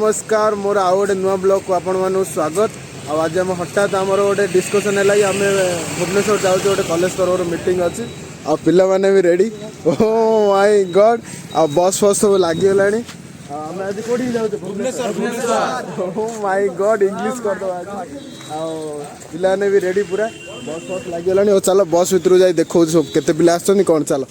नमस्कार मोर आउ गोटे नुआ ब्लॉग को आपण मानू स्वागत। आज आम हठात आमर गोटे डिस्कसन है आम भुवनेश्वर जाऊँ गोटे कॉलेज तरफ मीटिंग अच्छी आ पिला माने भी रेडी। ओह माय गॉड आ बस फस सब लगिगला आम आज कौटी जाऊँ Bhubaneswar. Oh my god English कर दो आज आ भी रेडी पूरा बस फस लगिगला। चलो बस भितर जाई देखो सब केते पिला आछन कौन। चलो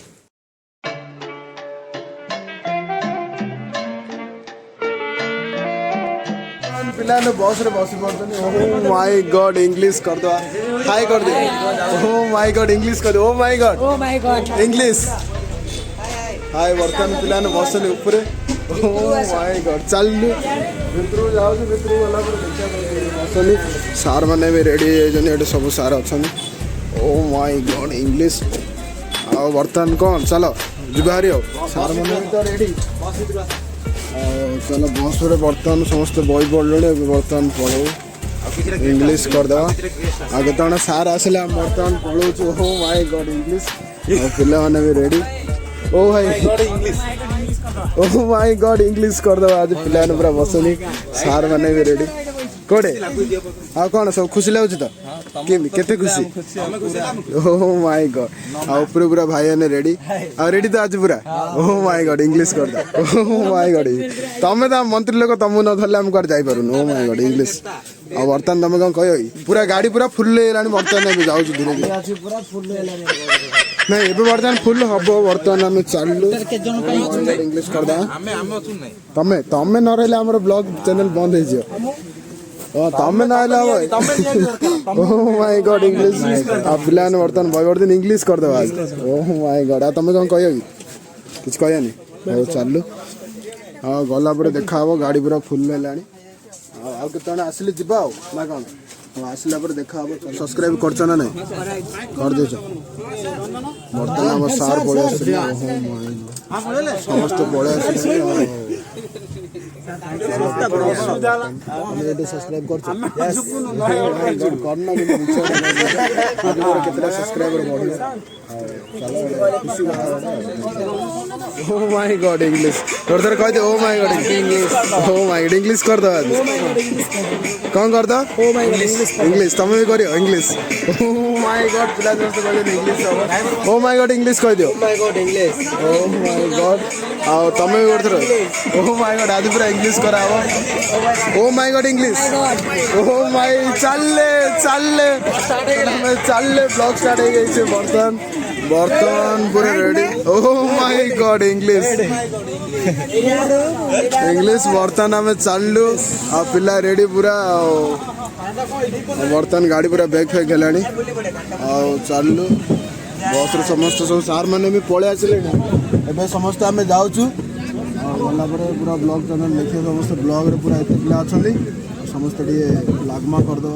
पिलाने बस रे बस पड़ते। ओह माय गॉड इंग्लिश कर दो हाय कर दे। ओह माय गॉड इंग्लिश कर दो। ओह माय गॉड इंग्लिश हाय। बर्तमान पिलाने बस ऊपर। ओह माय गॉड चल भितर जाऊ भितर गला बसनी सार मैंने भी रेडी ये सब सार अच्छा। ओह माय गॉड इंग्लिश आ बर्तमान कौन चलो जुबारी हो सार मैंने तो रेडी। चलो बस रे बर्तमान समस्त बही पड़े बर्तमान पढ़ो इंग्लिश करदे आगे तो सार आसले आम बर्तमान पढ़ाऊँ। ओह माय गॉड इंग्लिश पिला मैंने भी रेडी। ओ भाई ओह माय गॉड इंग्लिश करदे आज पिला पूरा बसनी सार मैंने भी रेडी कोड़े हाँ कौन सब खुशी लगुच तो केते खुशी। ओह माय गॉड आ ऊपर पूरा भाई ने रेडी आ रेडी तो आज पूरा। ओह माय गॉड इंग्लिश कर दो। ओह माय गॉड तमें तो मंत्री लोक तुमको न धरले हम जाई पारुन। ओह माय गॉड इंग्लिश आ बर्तमान तुम कौन कह पूरा गाड़ी पूरा फुल बर्तमान जाऊँ धीरे धीरे नहीं ए बर्तमान फुल हम बर्तमान आम चलू इंग्लिश कर तमें तमें न रही आम ब्लॉग चैनल बंद हो तमें ना ओह माय गॉड इंग्लिश आ पिला बर्तमान बर्तमान इंग्लिश कर दो आज। ओह माय गॉड आ तुम कौन कह कि कहनी हो चलू हाँ गला देखा गाड़ी पूरा फुल है आते आसिले जा ना कौन आसला देखा सब्सक्राइब कर ना नहीं कर दे बर्तमान आम सार पड़े समस्त पड़े subscribe oh my god English थोड़ा थोड़ा कह दे। Oh my god English. Oh my god English कर दो आज कौन कर दो इंग्लिश तुम भी करियो इंग्लिश। ओह माय गॉड पिला English. Oh my god English कह दियो। ओह माय गॉड आ तुम भी कर। ओह माय गॉड आज पूरा इंग्लिश करा। ओह my god English. Oh my चलले चलले चलले ब्लॉग स्टार्ट हो गई बर्तमान बर्तमान पूरा ready. Oh my god English English बर्तमान आम चलू आ पिला रेडी पूरा बर्तमान गाड़ी पूरा बैग फैग है चलू बस रे समस्त सब सार मैंने भी पलि आसिले ए समस्त आम जाऊँ गला पूरा ब्लॉग चैनल देखिए समस्त ब्लॉग रे पूरा एत पिला अच्छा समस्त लागमा करदे।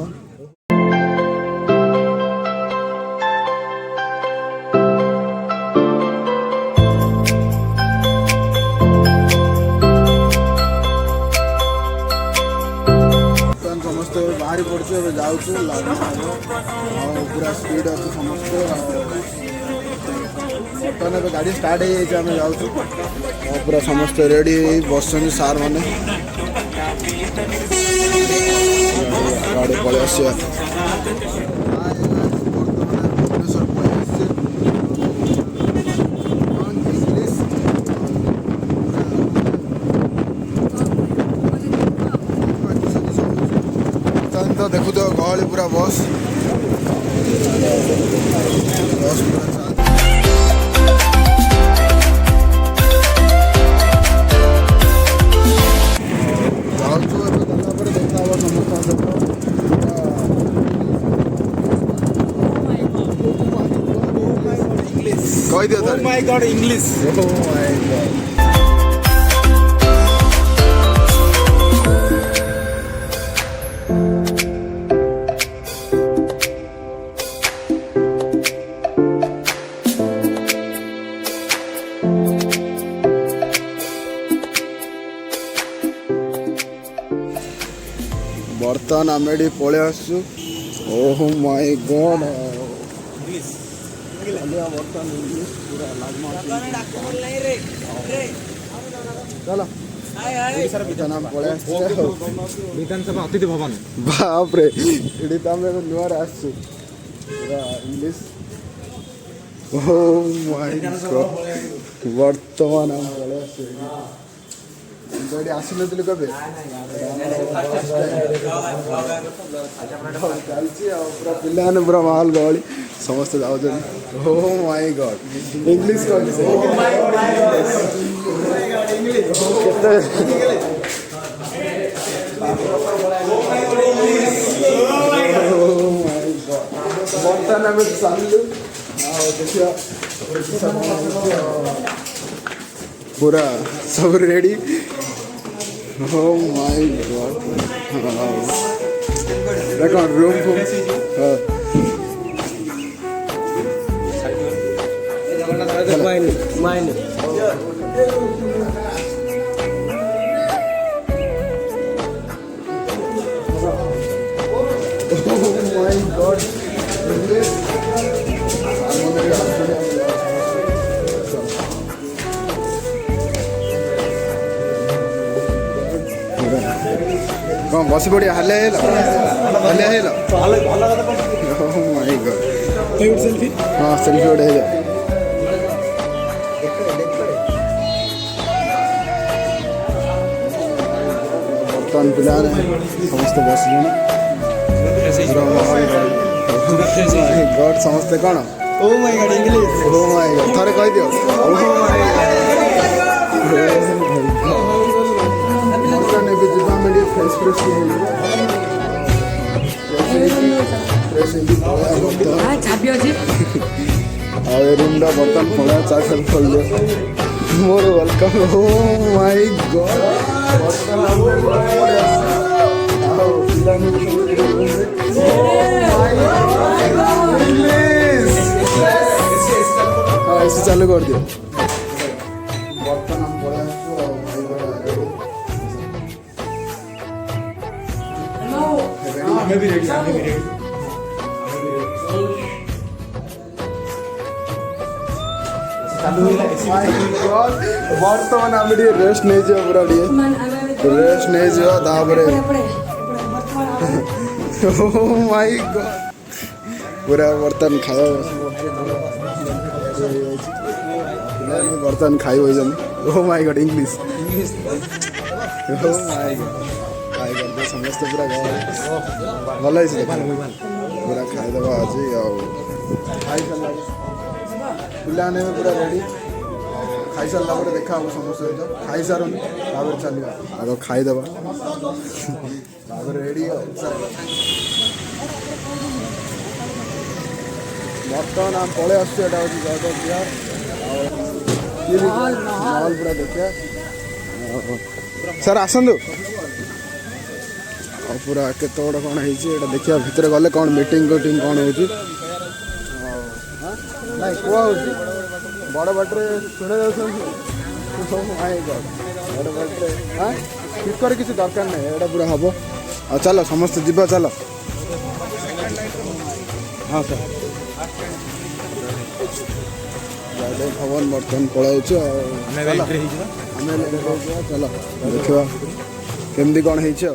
समस्त बाहरी पड़े जाऊँ पूरा स्पीड अच्छे समस्त बर्तमान गाड़ी स्टार्ट हो जाऊँ पूरा समस्त रेडी बसन सार मैंने गाड़ी पलि आस तो देखु तो गहली पूरा बस बस पूरा कह दियो। ओह my god English. Oh my God बर्तमान आम ये पलि आसु। ओह माय गॉड बर्तमान इंग्लिश पूरा चलो नाम पड़े विधानसभा अतिथि भवन बाप रे एडी तो हम नुआर आसु पूरा इंग्लिश ओ माय गॉड वर्तमान हम पड़े आसु एडी आसुनथिलु कबे चलची आ पूरा पिलाने पूरा माल गळी समस्त जाउछन ओ माय गॉड इंग्लिश को बर्तन आम सारू देखिए पूरा सब रेडी ओ माय गॉड देखो रूम को माइन Oh my God! कौन बस पड़िया हाले hello oh my God selfie हां सेल्फी उठे जा बर्तन पिला समस्त बस गॉड समस्ते कौन ओ my god English O my God थरे कह दियो ओ माय गॉड ने भी जिबा में फेस फ्रेश हां छाबी अछि आ रूम दा बर्तन पड़ा चाकल खोल दे मोर वेलकम ओ माय गॉड बर्तन आओ पिलाने ऐसे चालू कर दियो बर्तन हम पड़े हमें भी रेडी बर्तमान आम रेस्ट नहीं जाओ पूरा रेस्ट नहीं जाओ तापरे ओह माय गॉड पूरा बर्तन खाओ बर्तन खाई हो ओह my god English oh my God समस्त पूरा भल पूरा खाईदे आज खाई सारा पिलाने पूरा रेडी खाई सारा देखा हम समस्त सहित खाई सारूनी चलवा आग खाईदे रेडी बर्तमान आम पलि आसटा हूँ जयदेव बिहार मॉल पूरा देखिए सर आसतु पूरा केत बड़ कौन है देखिए भितर गले कौन मीटिंग कटिंग कौन हो बड़ बाटे शुणे बड़ बाटे हाँ स्पीकर किसी दरकार नहीं एटा पूरा हम आ चलो समस्त जीवा चलो हाँ सर जयदेव भवन बर्तन पलाऊ चलो देखा केमती कौन है एक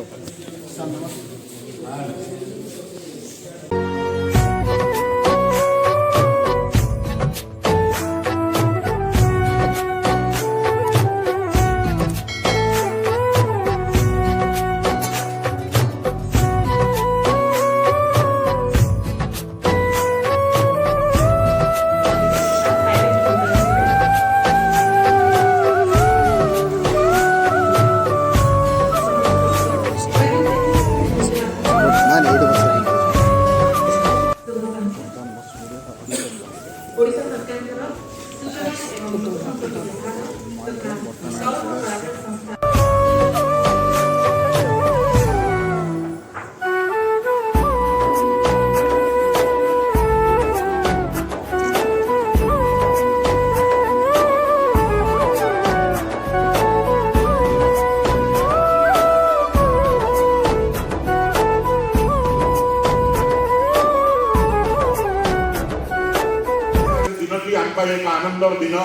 आनंदर दिन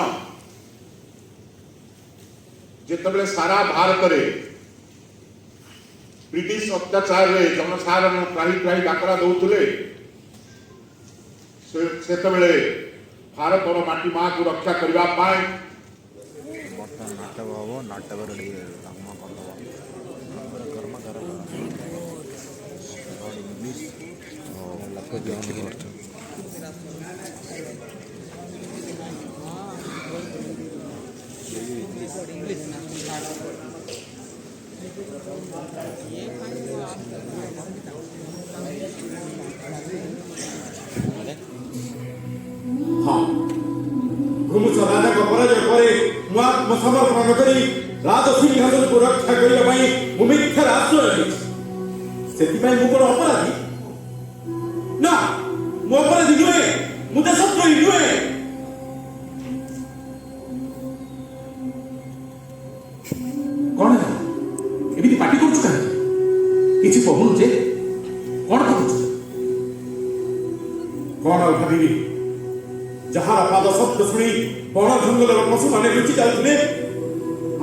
जितेबले सारा भारत रे ब्रिटिश अत्याचार रे जनसाधारण त्राही त्राही डाकरा दौले से भारत और माटी माँ को रक्षा करने नाटक हम नाटक रेडी इंग्लिश हाँ घुमुछ राजा को पराजय करे मु आत्मसमर्पण करी राजसिंहासन को रक्षा करने पाई मु मिथ्यार आश्रय लेछि सेति पाई मु कोन अपराधी ना मु अपराधी नुहे मु देशद्रोही नुहे कौन है एमिति पार्टी करू का किछि कहू जे कौन करू कौन भाबी जहार पाद शब्द शुणी बण जंगल पशु मैंने लुचि जाते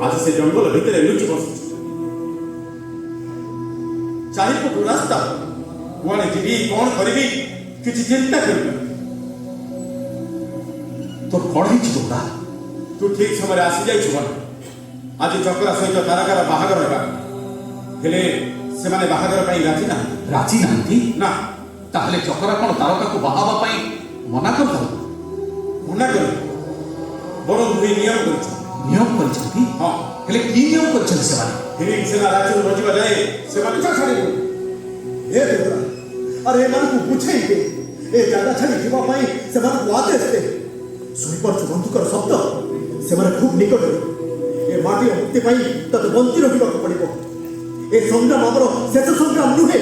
आज से जंगल भितर लुचि बस चारिपट रास्ता कौन जी कौन करी किसी चिंता कर तोर कौन ही तोड़ा तू ठीक समय आसी जाइए आज चक्रा सहित तारकार बाहागर हेले से माने बाहागर राजी ना ताहले चक्रा कौन तारका को बाहाबा पाई मना कर मना कर बड़ दुई नियम कर हाँ हेले की नियम कर से माने हिरिंग सेना राज्य बजिबा जाए से माने का छाड़ी ए देवरा अरे मन को पूछे के ए जागा छाड़ी जीवा पाई से मन को आदेश दे सुई पर बंदूकर शब्द से माने खूब निकट ए माटी मुक्ति पाई तत बंती रखिबा को पड़िबो ए संग्राम हमरो शेष संग्राम नुहे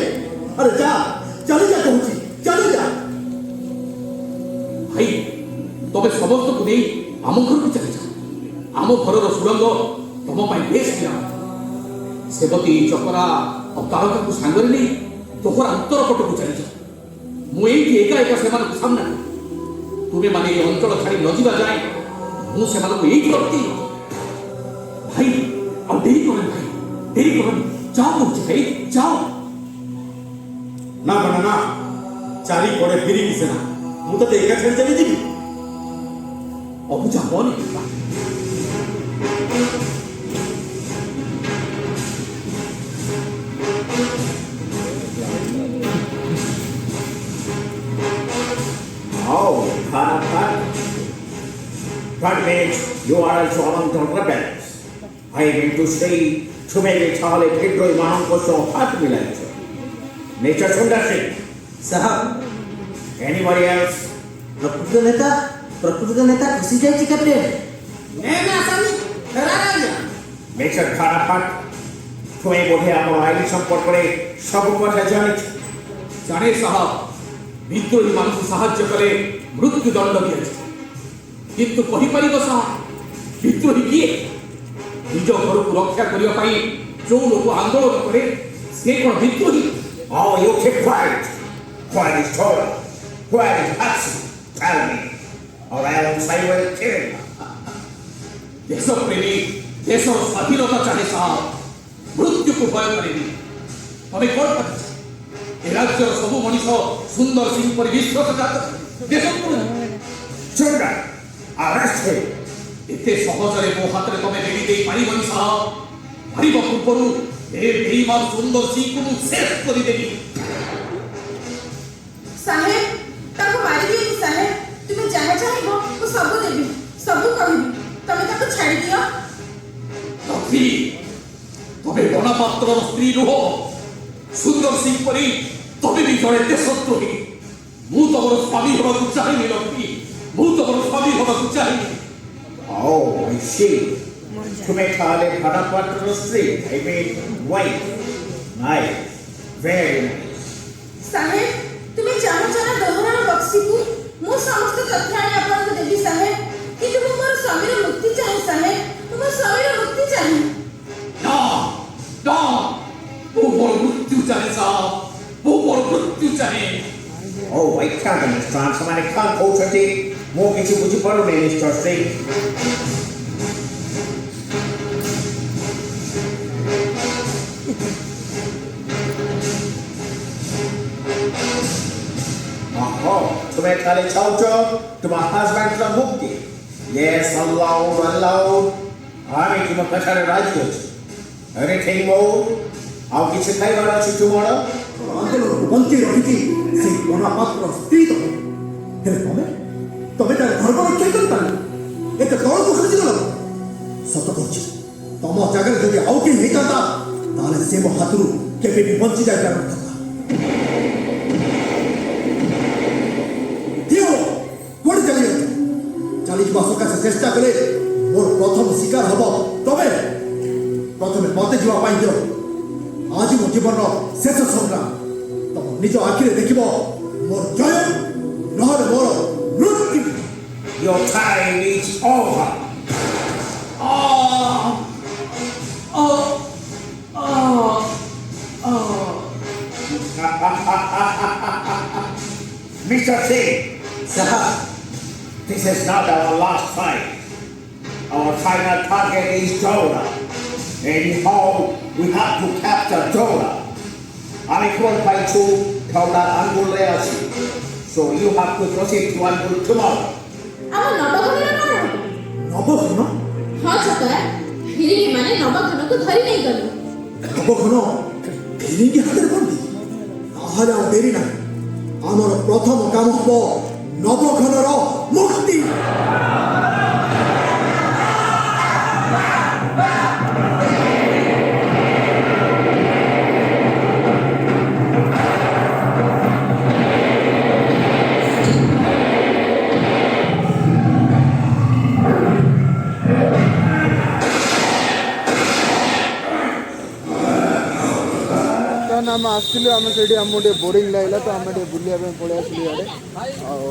अरे जा चली जा कहूची चली जा भाई तबे समस्त को नहीं आम घर को चली जाओ आम घर सुरंग तुम बेस किया सेवती चकरा और तारका को सांगरे नहीं तोहर अंतर पट को चली जाओ मुझे एका एका से सामना तुम्हें माने ये अंचल छाड़ी न जा जाए मुझे रखती भाई और देरी कर जाओ पहुंचे भाई जाओ ना बना ना चारी पड़े फिरी किसे ना मुझे तो एका छाड़ी चली जी अब जा बोल Oh, that means you are also among the rebels. I mean to say, to make it all a Pedro Iman was so hard to be like so. Nature Sundar Singh. साहब Anybody else? प्रकृत नेता खुशी जाए captain मैं आसामी खरा गया Nature Karapat. तुम्हें बोले आप आईडी संपर्क करे सब कथा जाने साहब विद्रोही मानस साहाय्य कले मृत्यु दंड दिया किंतु कही पारिबो साहब विद्रोही किए निज घर को रक्षा करिया पाई जो लोग आंदोलन करे से कोन विद्रोही Oh, you keep quiet. Quiet is Torah. Quiet is Hudson. Tell me, or I will say you will kill him. देश प्रेमी देश स्वाधीनता चाहे साहब मृत्यु को भय करेनी तबे कोन पता ए राज्य सब मनीष सुंदर सिंह पर विश्वासघात देश Children, arrest him. एते सहजरे मो हाथ रे तमे देवी देई पारिबनी साहब पारिब पूर्वरु ए बेईमान सुंदर सिंह को शेष करि देबी साहेब ताको मारी दिए साहेब तुम्हें जहाँ चाहेबो वो सब देबी सब कहबी तमे ताको छाड़ी दियो तभी तबे गणपात्र स्त्री रुह सुंदर सिंह परी तबे भी जड़े देशद्रोही मु तमर स्वामी होबा को चाहिए लक्ष्मी मु तमर स्वामी होबा को चाहिए Oh, I see. तुम्हें खाले खाना पात्र स्त्री, I mean wife. Nice, very nice. साहेब तुम्हें जहाँ दोहरा बक्सी को मु समस्त तथ्य आने आपन को देबी साहेब कि तुम मोर स्वामी रो मुक्ति चाहे साहेब तुम स्वामी रो मुक्ति चाहे ना ना वो मोर मृत्यु चाहे साहब वो मोर मृत्यु चाहे Oh, I can't understand. Somebody can't go to the more किसी मुझे पढ़ो नहीं इस चौथे तुम्हें खाली चाहो तुम हस्बैंड का मुक्ति yes allowed আমি তোমার কথারে রাজি আছি এনিথিং মোর ଆଉ କିଛି ଖାଇବାର ଅଛି ତୁମର ଆନ୍ଦୋଳନକୁ ବଞ୍ଚେଇ ରଖିଛି ସେଇ ଗଣମାତ୍ର ସ୍ତ୍ରୀ ହେଲେ ତମେ ତାର ଧର୍ମ ରକ୍ଷା କରିପାରିଲ ଏତେ ତଳକୁ ଖସିଗଲ ସତ କହୁଛି ତମ ଜାଗାରେ ଯଦି ଆଉ କେହି ହେଇଥାନ୍ତା ତାହେଲେ ସେ ମୋ ହାତରୁ କେବେ ବି ବଞ୍ଚି ଯାଇପାରିନଥାନ୍ତା କୋଉଠି ଚାଲିଯାଉଛି ଚାଲିଯିବା ସକାଶେ ଚେଷ୍ଟା କଲେ ମୋର ପ୍ରଥମ ଶିକାର ହବ ତମେ ପ୍ରଥମେ ମତେ ଯିବା ପାଇଁ ଦିଅ ଆଜି ମୋ ଜୀବନର ଶେଷ ସଂଗ୍ରାମ ତମ ନିଜ ଆଖିରେ ଦେଖିବ ମୋର ଜୟ ନହେଲେ ମୋର ମୃତ୍ୟୁ your time is over Mr. Singh Sahab, this is not our last fight our final target is Dora anyhow we have to capture Dora আমি কোন পাইছো Dora আঙ্গুলে আছে so you have to proceed to Angul tomorrow আমার নবঘনের নাম নবঘন ହଁ ଛୋଟା ଫିରିଙ୍ଗି ମାନେ ନବଘନକୁ ଧରି ନେଇ ଗଲେ ନବଘନ ଫିରିଙ୍ଗି ହାତରେ ବନ୍ଦୀ ତାହେଲେ ଆଉ ଡେରି ନାହିଁ ଆମର ପ୍ରଥମ କାମ ହବ ନବଘନର ମୁକ୍ତି ଆମେ ଆସିଥିଲୁ ଆମେ ସେଇଠି ଆମକୁ ଟିକେ ବୋରିଂ ଲାଗିଲା ତ ଆମେ ଟିକେ ବୁଲିବା ପାଇଁ ପଳେଇ ଆସିଲୁ ଇଆଡ଼େ ଆଉ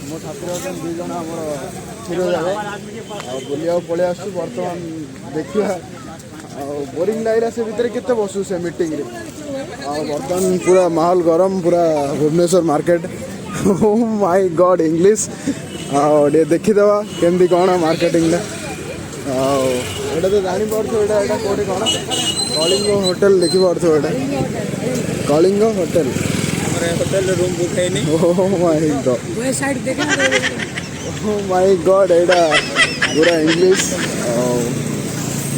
ମୋ ଛାତ୍ର ଅଛନ୍ତି 2 ଜଣ ଆମର କ୍ଷୀର ଯାବେ ଆଉ ବୁଲିବାକୁ ପଳେଇ ଆସୁଛୁ ବର୍ତ୍ତମାନ ଦେଖିବା ଆଉ ବୋରିଂ ଲାଗିଲା ସେ ଭିତରେ କେତେ ବସୁ ସେ ମିଟିଂରେ ଆଉ ବର୍ତ୍ତମାନ ପୁରା ମାହୋଲ ଗରମ ପୁରା ଭୁବନେଶ୍ୱର ମାର୍କେଟ ଓ ମାଇ ଗଡ୍ ଇଂଲିଶ ଆଉ ଟିକେ ଦେଖିଦେବା କେମିତି କ'ଣ ମାର୍କେଟିଂଟା ଆଉ ଏଇଟା ତ ଜାଣିପାରୁଥିବ ଏଇଟା କେଉଁଠି କ'ଣ କଳିଙ୍ଗ ହୋଟେଲ ଦେଖିପାରୁଥିବ ଏଇଟା କଳିଙ୍ଗ ହୋଟେଲ ହୋଟେଲରେ ରୁମ୍ ବୁକ୍ ହେଇନି ଓ ମାଇ ଗଡ୍ ଓ ମାଇ ଗଡ୍ ଏଇଟା ପୁରା ଇଂଲିଶ ଆଉ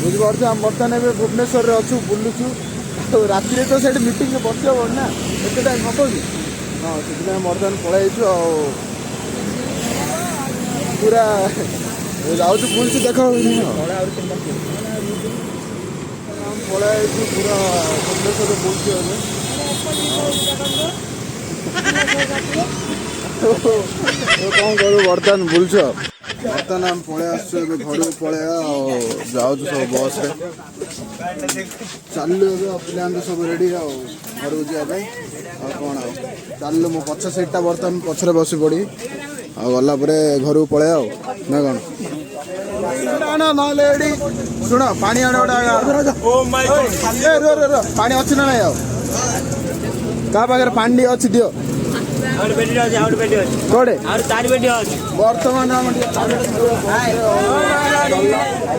ବୁଝିପାରୁଛୁ ଆମେ ବର୍ତ୍ତମାନ ଏବେ ଭୁବନେଶ୍ୱରରେ ଅଛୁ ବୁଲୁଛୁ ଆଉ ରାତିରେ ତ ସେଇଠି ମିଟିଂରେ ବସି ହେବନି ନା ଏତେ ଟାଇମ୍ ହେବ କି ହଁ ସେଥିପାଇଁ ବର୍ତ୍ତମାନ ପଳାଇଛୁ ଆଉ ପୁରା ଯାଉଛୁ ବୁଲୁଛୁ ଦେଖ ପଳାଇଛୁ ପୁରା ଭୁବନେଶ୍ୱରରେ ବୁଲୁଛୁ ଏବେ କ'ଣ କରୁ ବର୍ତ୍ତମାନ ବୁଲୁଛ ବର୍ତ୍ତମାନ ଆମେ ପଳେଇ ଆସୁଛୁ ଏବେ ଘରକୁ ପଳେଇବା ଆଉ ଯାଉଛୁ ସବୁ ବସ୍ରେ ଚାଲିଲୁ ଏବେ ପିଲାମାନେ ସବୁ ରେଡ଼ି ଆଉ ଘରକୁ ଯିବା ପାଇଁ ଆଉ କ'ଣ ଆଉ ଚାଲିଲୁ ମୋ ପଛ ସିଟ୍ଟା ବର୍ତ୍ତମାନ ପଛରେ ବସି ପଡ଼ିବି ଆଉ ଗଲା ପରେ ଘରକୁ ପଳେଇବା ଆଉ ନା କ'ଣ ନହେଲେ ଏଠି ଶୁଣ ପାଣି ଆଣ ଗୋଟେ ପାଣି ଅଛି ନା ନାଇଁ ଆଉ କାହା ପାଖରେ ପାଣି ଟିକେ ଅଛି ଦିଅ କୋଉଠି ବର୍ତ୍ତମାନ ଆମେ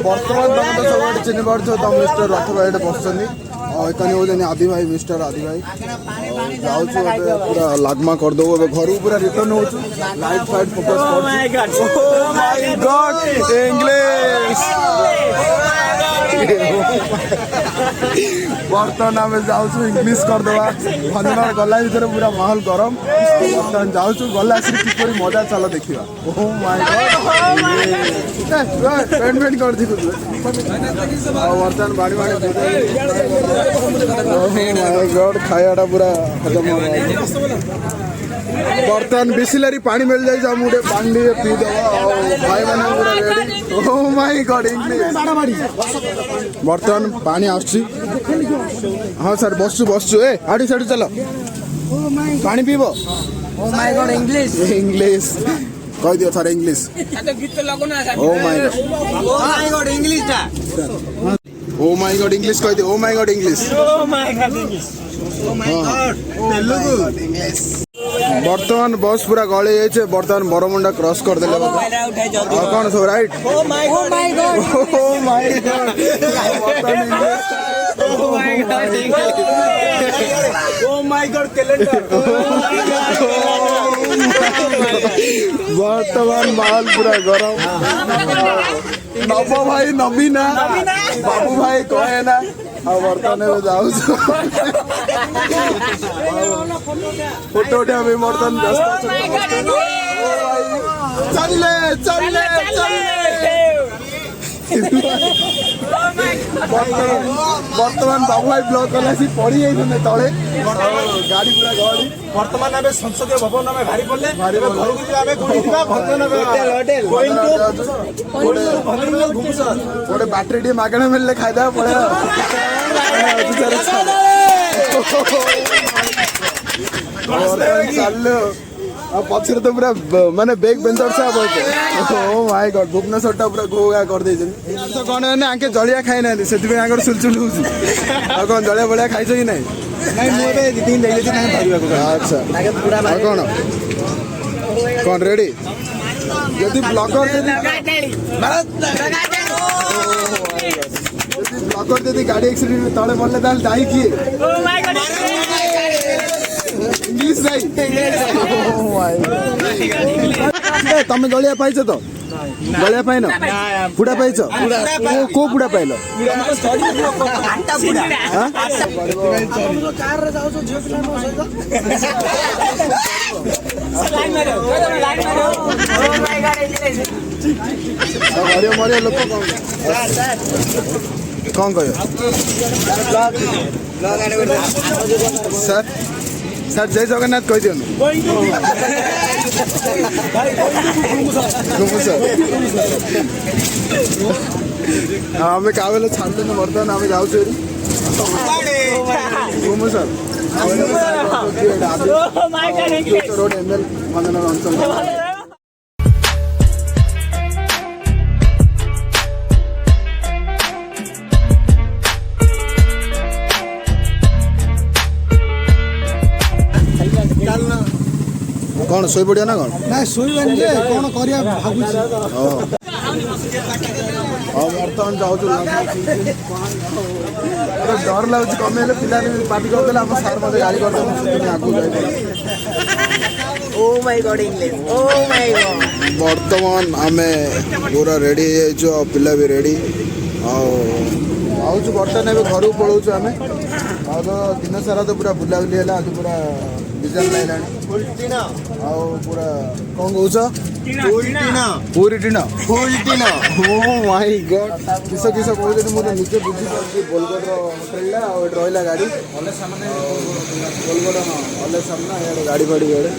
ବର୍ତ୍ତମାନ ତମେ ତ ସବୁଆଡ଼େ ଚିହ୍ନି ପାରୁଥିବ ତମ ମିଷ୍ଟର ରଥ ଭାଇ ଏଠି ବସୁଛନ୍ତି ଆଉ ଏକାନି ହେଉଛନ୍ତି ଆଦି ଭାଇ ମିଷ୍ଟର ଆଦି ଭାଇ ଯାଉଛୁ ଏବେ ପୁରା ଲାଗମା କରିଦେବୁ ଏବେ ଘରକୁ ପୁରା ରିଟର୍ନ ହେଉଛୁ ଲାଇଟ୍ ଫାଇଟ୍ ଫୋକସ୍ ବର୍ତ୍ତମାନ ଆମେ ଯାଉଛୁ ଇଂଲିଶ କରିଦେବା ଭଞ୍ଜନଗର ଗଲା ଭିତରେ ପୁରା ମାହୋଲ ଗରମ ବର୍ତ୍ତମାନ ଯାଉଛୁ ଗଲା ଆସିକି କିପରି ମଜା ଚାଲ ଦେଖିବା ଓ ମାଇ ଗଡ୍ କରିଛି ଆଉ ବର୍ତ୍ତମାନ ବାଡ଼ି ବାଡ଼ି ଗଡ୍ ଖାଇବାଟା ପୁରା ହଜମ ବର୍ତ୍ତମାନ ବିସିଲାରୀ ପାଣି ମିଳିଯାଇଛି ଆମକୁ ଟିକେ ପାଣି ଟିକେ ପିଇଦେବା ଆଉ ଭାଇମାନେ ପୁରା ରେଡ଼ି ଓ ମାଇ ଗଡ୍ ଇଂଲିଶ ବର୍ତ୍ତମାନ ପାଣି ଆସୁଛି ହଁ ସାର୍ ବସୁଛୁ ଏ ଆଡ଼ୁ ସାଡ଼ୁ ଚାଲ ପାଣି ପିଇବ ଇଂଲିଶ କହିଦିଅ ଥରେ ଇଂଲିଶ ଓ ମାଇ ଗଡ୍ ଇଂଲିଶ କହିଦିଅ ଓ ମାଇ ଗଡ୍ ଇଂଲିଶ ବର୍ତ୍ତମାନ ବସ୍ ପୁରା ଗଳି ଯାଇଛି ବର୍ତ୍ତମାନ ବରମୁଣ୍ଡା କ୍ରସ୍ କରିଦେଲେ ଆଉ କ'ଣ ସବୁ ରାଇଟ୍ ଓ ମାଇ ଗଡ୍ ବର୍ତ୍ତମାନ ମାଲ ପୁରା ଗରମ। ନବ ଭାଇ ନବୀନା ବାବୁ ଭାଇ କହେ ନା। ଆଉ ବର୍ତ୍ତମାନ ଏବେ ଯାଉଛୁ ଫଟୋ ଉଠେଇବା ପାଇଁ ବର୍ତ୍ତମାନ ବ୍ୟସ୍ତ ଅଛନ୍ତି। ଚାଲିଲେ ଚାଲିଲେ ବର୍ତ୍ତମାନ ବାବୁ ଭାଇ ବ୍ଲକ୍ କଲେ ଆସି ପଡି ଯାଇଛନ୍ତି ତଳେ ଗାଡି ପୁରା ଗହଳି। ବର୍ତ୍ତମାନ ଆମେ ସଂସଦୀୟ ଭବନ ଆମେ ବାହାରି ପଡିଲେ ଘରକୁ ଯିବା ଆମେ କୋଉଠି ଯିବା ଗୋଟେ ବାଟରେ ଟିକେ ମାଗଣା ମିଳିଲେ ଖାଇଦେବା ପଳେଇବା। ଚାଲିଲୁ ଆଉ ପଛରେ ତ ପୁରା ମାନେ ବେଗ ବେନ୍ଦର ସାହେବ ଓ ମାଇ ଗଡ୍ ଭୁବନେଶ୍ୱର ଟା ପୁରା ଘୋ ଘା କରିଦେଇଛନ୍ତି। କଣ ମାନେ ଆଙ୍କେ ଜଳିଆ ଖାଇନାହାନ୍ତି ସେଥିପାଇଁ ଆଙ୍କର ସୁଲଚୁଲ ହଉଛି। ଆଉ କଣ ଜଳିଆ ବଳିଆ ଖାଇଛ କି ନାଇଁ? ମୁଁ ଏବେ ଦିଦି ନେଇଯାଇଛି ଧରିବାକୁ। ଆଚ୍ଛା ଆଉ କଣ ରେଡି? ଯଦି ବ୍ଲଗର ଯଦି ଗାଡି ଆକ୍ସିଡେଣ୍ଟ ତଳେ ମରିଲେ ତାହେଲେ ଦାୟୀ କିଏ? ଇଂଲିଶ ଭାଇ ତମେ ଜଳିଆ ପାଇଛ ତ? ଜଳିଆ ପାଇନ? ପୁଡା ପାଇଛ? କୋଉ ପୁଡା ପାଇଲ? ମରିବ ଲୋକ କଣ କହିବ? ସାର୍ ସାର୍ ଜୟ ଜଗନ୍ନାଥ କହିଦିଅନ୍ତୁ। ଆମେ କାହା ବେଲେ ଛାଡୁଛନ୍ତି ବର୍ତ୍ତମାନ ଆମେ ଯାଉଛୁ ସାର୍ ରୋଡ ML ଭଞ୍ଜନଗର ଅଞ୍ଚଳ। କଣ ଶୋଇପଡ଼ିବା ନା କଣ? ନାଇଁ ଶୋଇବାନି ଯେ କଣ କରିବା ଭାବୁଛି। ହଁ ବର୍ତ୍ତମାନ ଯାଉଛୁ। ଡର ଲାଗୁଛି କମେଇଲେ ପିଲାମାନେ ପାଟି କରିଦେଲେ ଆମ ସାର୍ ମୋତେ ଗାଳି କରିଦେବେ ସେଥିପାଇଁ ଆଗକୁ ଯାଇପାରିବି। ବର୍ତ୍ତମାନ ଆମେ ପୁରା ରେଡ଼ି ହେଇଯାଇଛୁ ଆଉ ପିଲା ବି ରେଡ଼ି ଆଉ ଆଉଛୁ ବର୍ତ୍ତମାନ ଏବେ ଘରକୁ ପଳାଉଛୁ ଆମେ। ଆଉ ତ ଦିନ ସାରା ତ ପୁରା ବୁଲାବୁଲି ହେଲା ଆଜି ପୁରା ବିଜାର ଲାଗିଲାଣି ଆଉ ପୁରା କଣ କହୁଛ? ପୁରୀ ଟିଣ ଓ ମାଇ ଗଡ୍ କିସ କିସ କହୁଛନ୍ତି ମୁଁ ତ ନିଜେ ବୁଝିପାରୁଛି। ବୋଲଗଡ଼ର ହୋଟେଲଟା ଆଉ ଏଠି ରହିଲା ଗାଡ଼ି ବୋଲଗଡ଼ ଅଲେ ସାମ୍ନା ଇଆଡ଼େ ଗାଡ଼ି ଫାଡ଼ି ଇଆଡ଼େ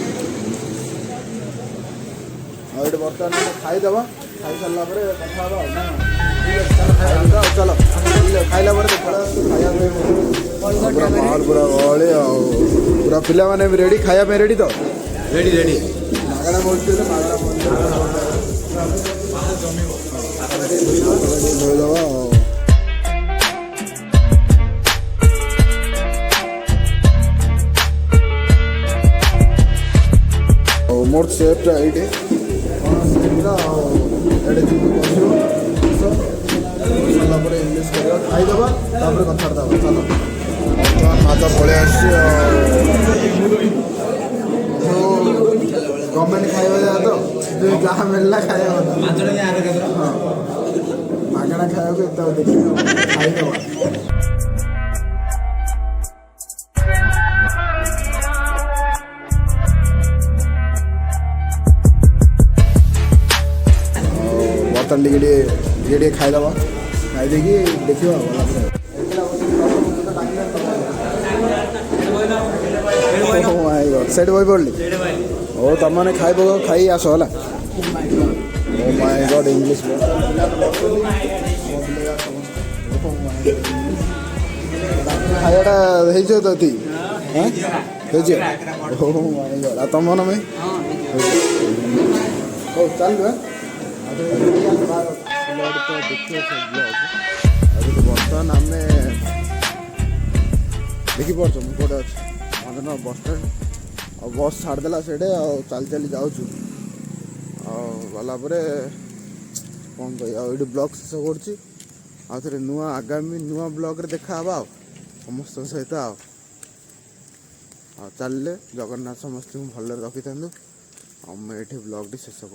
ଆଉ ଏଠି ବର୍ତ୍ତମାନ ଖାଇଦେବା। ଖାଇସାରିଲା ପରେ କଥା ହେବା ଆଉ ନା ଚାଲ ଖାଇଲା ପରେ ଖାଇବା ପୁରା ମାହୋଲ ପୁରା ଗହଳି ଆଉ ପୁରା ପିଲାମାନେ ବି ରେଡ଼ି ଖାଇବା ପାଇଁ ରେଡ଼ି ତ? ରେଡ଼ି ମାଗଣା ବସିଥିଲେ ମାଗଣା ଧୋଇଦେବା ଆଉ ମୋର ସେଫ୍ଟା ଏଇଠି ସେଫ୍ଟା ଆଉ ଏଇଠି ଯିବୁ ବସିବ ସରିଲା ପରେ ଇଂଲିଶ କରିବା ଖାଇଦେବା ତାପରେ କଥାବାର୍ତ୍ତା ହେବା। ଚାଲ ବର୍ତ୍ତମାନ ମାଛ ପଳେଇ ଆସିଛି ଆଉ ଗଭର୍ଣ୍ଣମେଣ୍ଟ ଖାଇବା ଯାହା ତ ଯାହା ମିଳିଲା ଖାଇବା କଥା ହଁ ମାଗଣା ଖାଇବାକୁ ଏତେ ଦେଖିବା ଖାଇଦେବା। ବର୍ତ୍ତମାନ ଟିକେ ଖାଇଦେବା ଖାଇଦେଇକି ଦେଖିବା ସେଠି ବହି ପଡ଼ିଲି ଓ ତମାନେ ଖାଇବ ଖାଇ ଆସ ହେଲା। ଓ ମାଇ ଗଡ୍ ଇଂଲିଶ ଖାଇବାଟା ହେଇଛ ତ ଏତିକି ହେଇଛ ଓ ମାଇ ଗଡ୍ ଆଉ ତମ ନାମେ ହଉ ଚାଲୁ ବର୍ତ୍ତମାନ ଆମେ ଦେଖିପାରୁଛୁ ମୁଁ କେଉଁଟେ ଅଛି ଭଞ୍ଜନଗର ବସ୍ ଷ୍ଟାଣ୍ଡ ଆଉ ବସ୍ ଛାଡ଼ିଦେଲା ସେଇଠି ଆଉ ଚାଲି ଚାଲି ଯାଉଛୁ ଆଉ ଗଲା ପରେ କ'ଣ କହିବା ଆଉ ଏଇଠି ବ୍ଲଗ୍ ଶେଷ କରୁଛି ଆଉ ଥରେ ଆଗାମୀ ନୂଆ ବ୍ଲଗ୍ରେ ଦେଖାହେବା ଆଉ ସମସ୍ତଙ୍କ ସହିତ ଆଉ ଚାଲିଲେ ଜଗନ୍ନାଥ ସମସ୍ତଙ୍କୁ ଭଲରେ ରଖିଥାନ୍ତୁ ଆମେ ଏଠି ବ୍ଲଗ୍ଟି ଶେଷ